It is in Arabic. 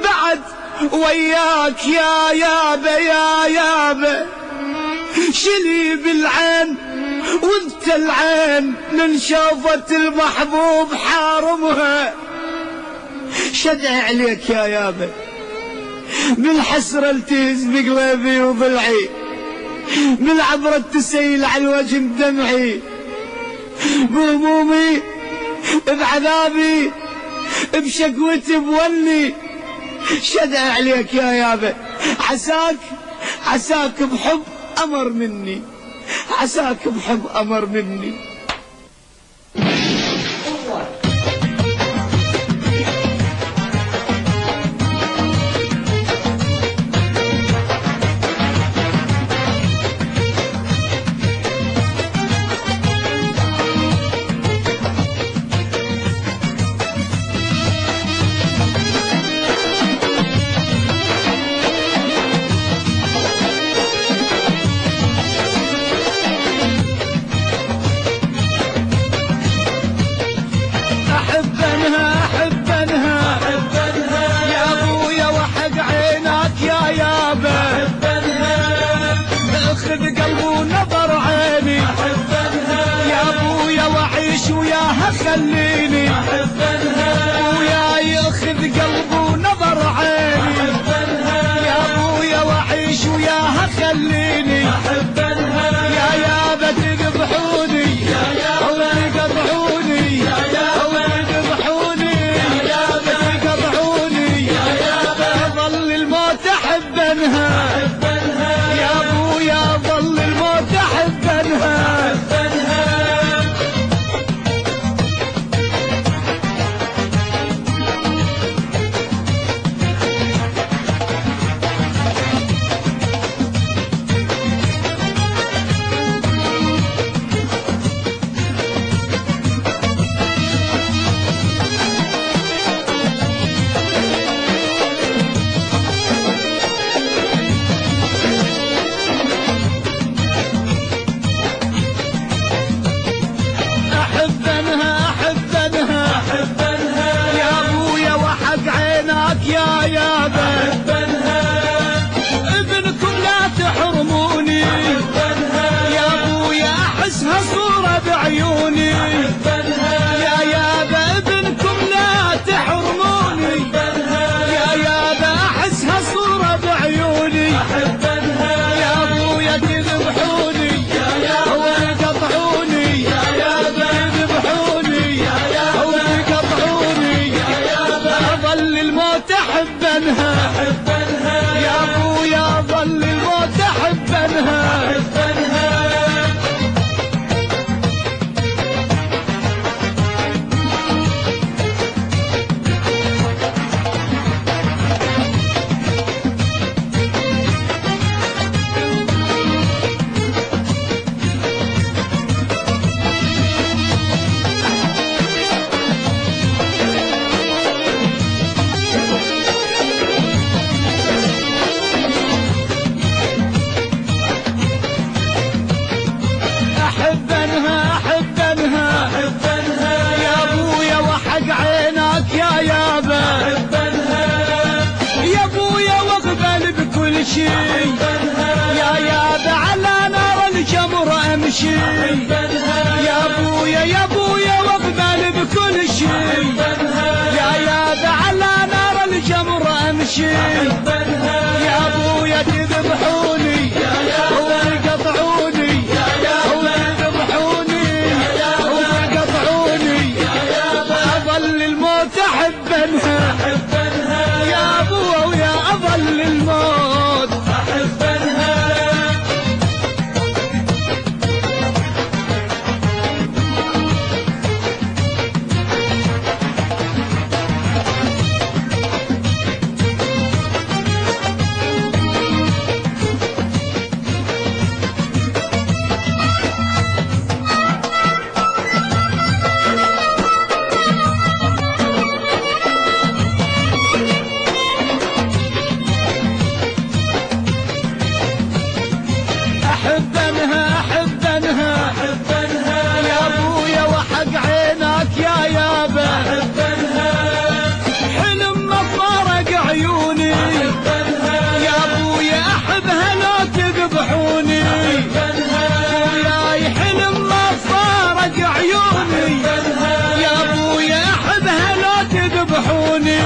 بعد وياك يا يابا يا يابا، شلي بالعين وانت العين من شوفة المحبوب حارمها. شدعي عليك يا يابا بالحسرة التهز بقلبي وضلعي، بالعبرة تسيل على الوجه بدمعي، بهمومي بعذابي بشكوتي بولي. شدعي عليك يا يابا، عساك بحب أمر مني، عساك بحب أمر مني. خليني ويا ياخذ قلبه ونظر عيني، يا ابويا واعيش وياها خليني، يا يابا تذبحوني او تقطعوني او تذبحوني تقطعوني، ظل الموت احبنها يا ابويا، ظل الموت احبنها. يا يابا ابنكم لا تحرموني يا ابويا، احسها صورة بعيوني يا يابا، ابنكم لا تحرموني يا يابا، احسها صورة بعيوني يا ابويا تذبحوني او تقطعوني تذبحوني او تقطعوني، ظل الموت احبنها يا ابويا، ظل الموت احبنها. يا يابا على نار الجمر امشي يا ابويا، يا ابويا واقبل بكل شيء يا يابا على نار الجمر امشي يا ابويا، تذبحوني وتقطعوني وتذبحوني وتقطعوني، اظل الموت احبنها يا ابويا، اظل الموت احبنها. سامحوني